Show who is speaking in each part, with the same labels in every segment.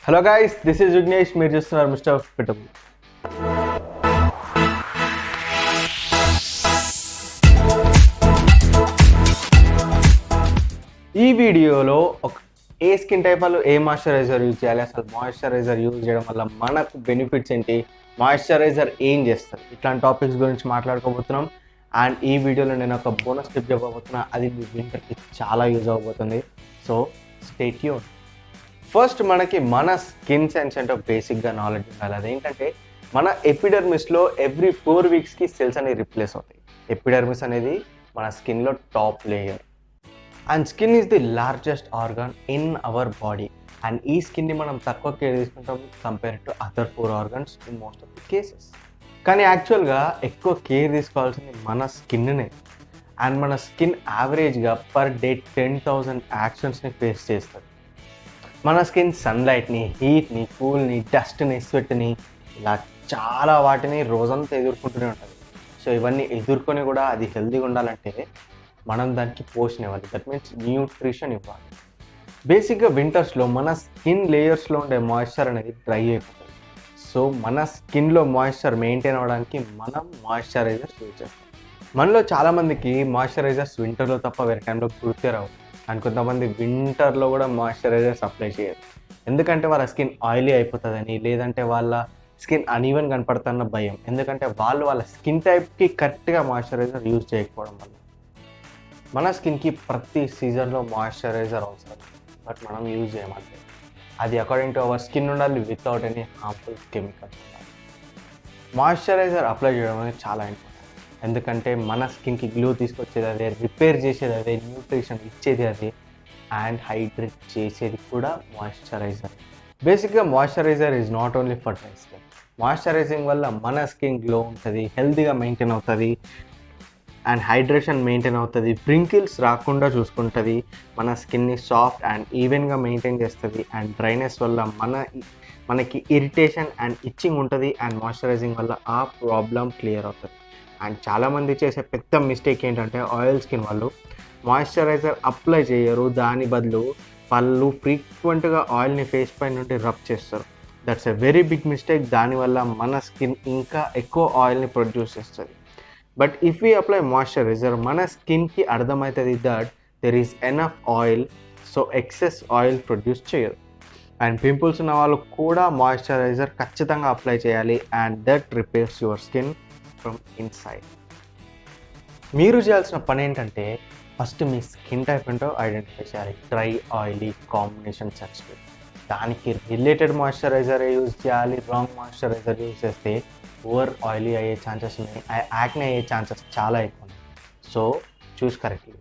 Speaker 1: Hello guys, this is Vignesh. మీరు చూస్తున్నారు MR.FITABLE. ఈ వీడియోలో ఏ స్కిన్ టైప్ వాళ్ళు ఏ మాయిశ్చరైజర్ యూజ్ చేయాలి, అసలు మాయిశ్చరైజర్ యూజ్ చేయడం వల్ల మనకు బెనిఫిట్స్ ఏంటి, మాయిశ్చరైజర్ ఏం చేస్తారు, ఇట్లాంటి టాపిక్స్ గురించి మాట్లాడుకోబోతున్నాం. అండ్ ఈ వీడియోలో నేను ఒక బోనస్ టిప్ చెప్పబోతున్నా, అది మీ వింటర్కి చాలా యూజ్ అవ్వబోతుంది. So stay tune. ఫస్ట్ మనకి మన స్కిన్ సెన్స్ అంటే బేసిక్గా నాలెడ్జ్ ఉండాలి. అదేంటంటే మన ఎపిడర్మిస్లో ఎవ్రీ 4 వీక్స్కి సెల్స్ అనేవి రిప్లేస్ అవుతాయి. ఎపిడర్మిస్ అనేది మన స్కిన్లో top layer and skin is the largest organ in our body. And ఈ స్కిన్ని మనం తక్కువ కేర్ తీసుకుంటాం compare to other 4 organs in most of the cases. కానీ యాక్చువల్గా ఎక్కువ కేర్ తీసుకోవాల్సింది మన స్కిన్నే. అండ్ మన స్కిన్ యావరేజ్గా పర్ డే 10,000 యాక్షన్స్ని ఫేస్ చేస్తుంది. మన స్కిన్ సన్లైట్ని, హీట్ని, కూల్ని, డస్ట్ని, స్వెట్ని, ఇలా చాలా వాటిని రోజంతా ఎదుర్కొంటూనే ఉంటుంది. సో ఇవన్నీ ఎదుర్కొని కూడా అది హెల్తీగా ఉండాలంటే మనం దానికి పోషణ ఇవ్వాలి. దట్ మీన్స్ న్యూట్రిషన్ ఇవ్వాలి. బేసిక్గా వింటర్స్లో మన స్కిన్ లేయర్స్లో ఉండే మాయిశ్చర్ అనేది డ్రై అయిపోతుంది. సో మన స్కిన్లో మాయిశ్చర్ మెయింటైన్ అవ్వడానికి మనం మాయిశ్చరైజర్స్ యూజ్ చేస్తాం. మనలో చాలామందికి మాయిశ్చరైజర్స్ వింటర్లో తప్ప వేరే టైంలో గుర్తే రావు. అండ్ కొంతమంది వింటర్లో కూడా మాయిశ్చరైజర్స్ అప్లై చేయరు, ఎందుకంటే వాళ్ళ స్కిన్ ఆయిలీ అయిపోతుందని, లేదంటే వాళ్ళ స్కిన్ అన్ఈవెన్ కనపడుతున్న భయం, ఎందుకంటే వాళ్ళ స్కిన్ టైప్కి కరెక్ట్గా మాయిశ్చరైజర్ యూజ్ చేయకపోవడం వల్ల. మన స్కిన్కి ప్రతి సీజన్లో మాయిశ్చరైజర్ అవసరం, బట్ మనం యూజ్ చేయమంటే అది అకార్డింగ్ టు అవర్ స్కిన్ ఉండాలి, వితౌట్ ఎనీ హార్మ్ఫుల్ కెమికల్స్ ఉండాలి. మాయిశ్చరైజర్ అప్లై చేయడం అనేది చాలా ఇంపార్టెంట్, ఎందుకంటే మన స్కిన్కి గ్లో తీసుకొచ్చేది అదే, రిపేర్ చేసేది అదే, న్యూట్రిషన్ ఇచ్చేది అదే, అండ్ హైడ్రేట్ చేసేది కూడా మాయిశ్చరైజర్. బేసిక్గా moisturiser is not only for dry skin. Moisturising వల్ల మన స్కిన్ గ్లో ఉంటుంది, హెల్తీగా మెయింటైన్ అవుతుంది, అండ్ హైడ్రేషన్ మెయింటైన్ అవుతుంది, రింకిల్స్ రాకుండా చూసుకుంటుంది, మన స్కిన్ని సాఫ్ట్ అండ్ ఈవెన్గా మెయింటైన్ చేస్తుంది. అండ్ డ్రైనెస్ వల్ల మనకి ఇరిటేషన్ అండ్ ఇచ్చింగ్ ఉంటుంది, అండ్ మాయిశ్చరైజింగ్ వల్ల ఆ ప్రాబ్లం క్లియర్ అవుతుంది. అండ్ చాలామంది చేసే పెద్ద మిస్టేక్ ఏంటంటే ఆయిల్ స్కిన్ వాళ్ళు మాయిశ్చరైజర్ అప్లై చేయరు, దాని బదులు వాళ్ళు ఫ్రీక్వెంట్గా ఆయిల్ని ఫేస్ పై నుండి రబ్ చేస్తారు. That's a very big mistake. దానివల్ల మన స్కిన్ ఇంకా ఎక్కువ ఆయిల్ని ప్రొడ్యూస్ చేస్తుంది. But if we apply moisturiser, మన స్కిన్కి అర్థమవుతుంది that there is enough oil, so excess oil produce చేయరు. అండ్ పింపుల్స్ ఉన్న వాళ్ళు కూడా మాయిశ్చరైజర్ ఖచ్చితంగా అప్లై చేయాలి, and that repairs your skin from inside. మీరు చేయాల్సిన పని ఏంటంటే ఫస్ట్ మీ స్కిన్ టైప్ ఏంటో ఐడెంటిఫై చేయాలి. డ్రై, ఆయిలీ కాంబినేషన్ సెర్చ్ చేయాలి, దానికి రిలేటెడ్ మాయిశ్చరైజర్ యూజ్ చేయాలి. రాంగ్ మాయిశ్చరైజర్ యూజ్ చేస్తే ఓవర్ ఆయిలీ అయ్యే ఛాన్సెస్ ఉన్నాయి, యాక్నే అయ్యే ఛాన్సెస్ చాలా ఎక్కువ ఉన్నాయి. So choose correctly.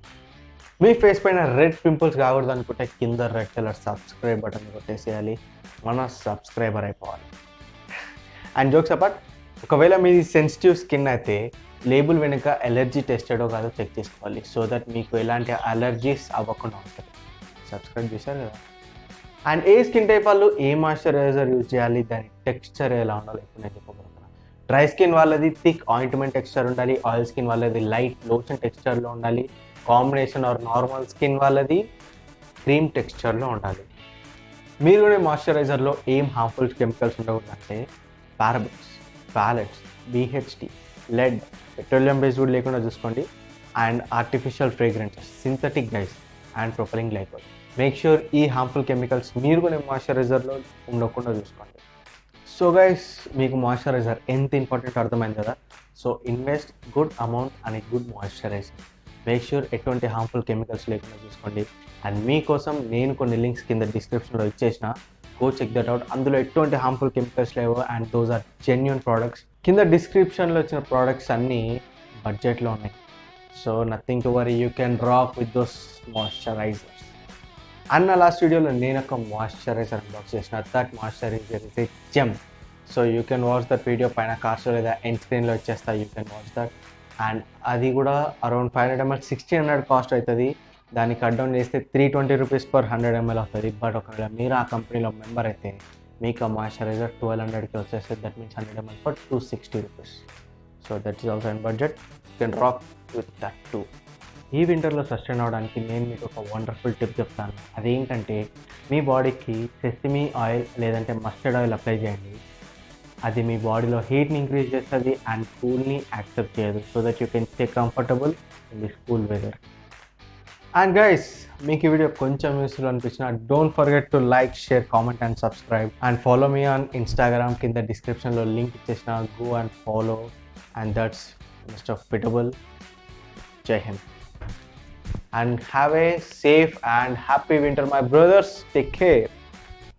Speaker 1: మీ ఫేస్ పైన రెడ్ పింపుల్స్ కాకూడదు అనుకుంటే కింద రెడ్ కలర్ సబ్స్క్రైబ్ బటన్ కొట్టేసేయాలి, మన సబ్స్క్రైబర్ అయిపోవాలి. అండ్ జోక్స్ అపార్ట్, ఒకవేళ మీది సెన్సిటివ్ స్కిన్ అయితే లేబుల్ వెనుక ఎలర్జీ టెస్టెడో కాదో చెక్ చేసుకోవాలి, సో దట్ మీకు ఎలాంటి అలర్జీస్ అవ్వకుండా ఉంటుంది. సబ్స్క్రైబ్ చేశారు కదా. అండ్ ఏ స్కిన్ టైప్ వాళ్ళు ఏ మాయిశ్చరైజర్ యూజ్ చేయాలి, దాని టెక్స్చర్ ఎలా ఉండాలి ఇప్పుడు నేను చెప్పబోతున్నాను. డ్రై స్కిన్ వాళ్ళది థిక్ ఆయింట్మెంట్ టెక్స్చర్ ఉండాలి, ఆయిల్ స్కిన్ వాళ్ళది లైట్ లోషన్ టెక్స్చర్లో ఉండాలి, కాంబినేషన్ ఆర్ నార్మల్ స్కిన్ వాళ్ళది క్రీమ్ టెక్స్చర్లో ఉండాలి. మీరు కూడా మాయిశ్చరైజర్లో ఏం హార్మ్ఫుల్ కెమికల్స్ ఉండకూడదంటే parabens, phthalates, BHT, lead, petroleum base కూడా లేకుండా చూసుకోండి. And artificial fragrances, synthetic dyes and propylene glycol. Make sure ఈ హార్మ్ఫుల్ కెమికల్స్ మీరు కూడా మాయిశ్చరైజర్లో ఉండకుండా చూసుకోండి. సో గైస్, మీకు మాయిశ్చరైజర్ ఎంత ఇంపార్టెంట్ అర్థమైంది కదా. So invest good amount and good moisturiser. Make sure ఎటువంటి హార్మ్ఫుల్ కెమికల్స్ లేకుండా చూసుకోండి. అండ్ మీకోసం నేను కొన్ని లింక్స్ కింద డిస్క్రిప్షన్లో ఇచ్చేసిన, గో చెక్ దట్ అవుట్. అందులో ఎటువంటి హార్మ్ఫుల్ కెమికల్స్ లేవు, and those are genuine products. కింద డిస్క్రిప్షన్లో వచ్చిన ప్రోడక్ట్స్ అన్నీ బడ్జెట్లో ఉన్నాయి. So nothing to worry, you can rock with those moisturisers. అన్న లాస్ట్ వీడియోలో నేను ఒక మాయిశ్చరైజర్ అన్బాక్స్ చేసిన, that moisturiser is a gem. So you can watch that video, పైన కార్డ్స్లో లేదా ఎండ్ స్క్రీన్లో వచ్చేస్తా, you can watch that. And అది కూడా అరౌండ్ 500 ml 1600 కాస్ట్ అవుతుంది. దాన్ని కట్ డౌన్ చేస్తే 320 రూపీస్ పర్ 100 ml అవుతుంది. బట్ ఒకవేళ మీరు ఆ కంపెనీలో మెంబర్ అయితే మీకు ఆ మాయిశ్చరైజర్ 1200కి వచ్చేస్తుంది. That means 100 ml for 260 rupees. So that is also in budget. You can rock with that two. ఈ వింటర్లో సస్టైన్ అవ్వడానికి నేను మీకు ఒక వండర్ఫుల్ టిప్ చెప్తాను. అదేంటంటే మీ బాడీకి సెసమీ ఆయిల్ లేదంటే మస్టర్డ్ ఆయిల్ అప్లై చేయండి. అది మీ బాడీలో హీట్ని ఇంక్రీజ్ చేస్తుంది అండ్ కూల్ని యాక్సెప్ట్ చేయదు, so that you can stay comfortable in this cool weather. And guys, మీకు ఈ వీడియో కొంచెం యూస్ఫుల్ అనిపించిన don't forget to like, share, comment and subscribe and follow me on Instagram. కింద డిస్క్రిప్షన్లో లింక్ ఇచ్చేసిన, go and follow. And that's mister Fitable. Jai Hind. And have a safe and happy winter, my brothers. Take care.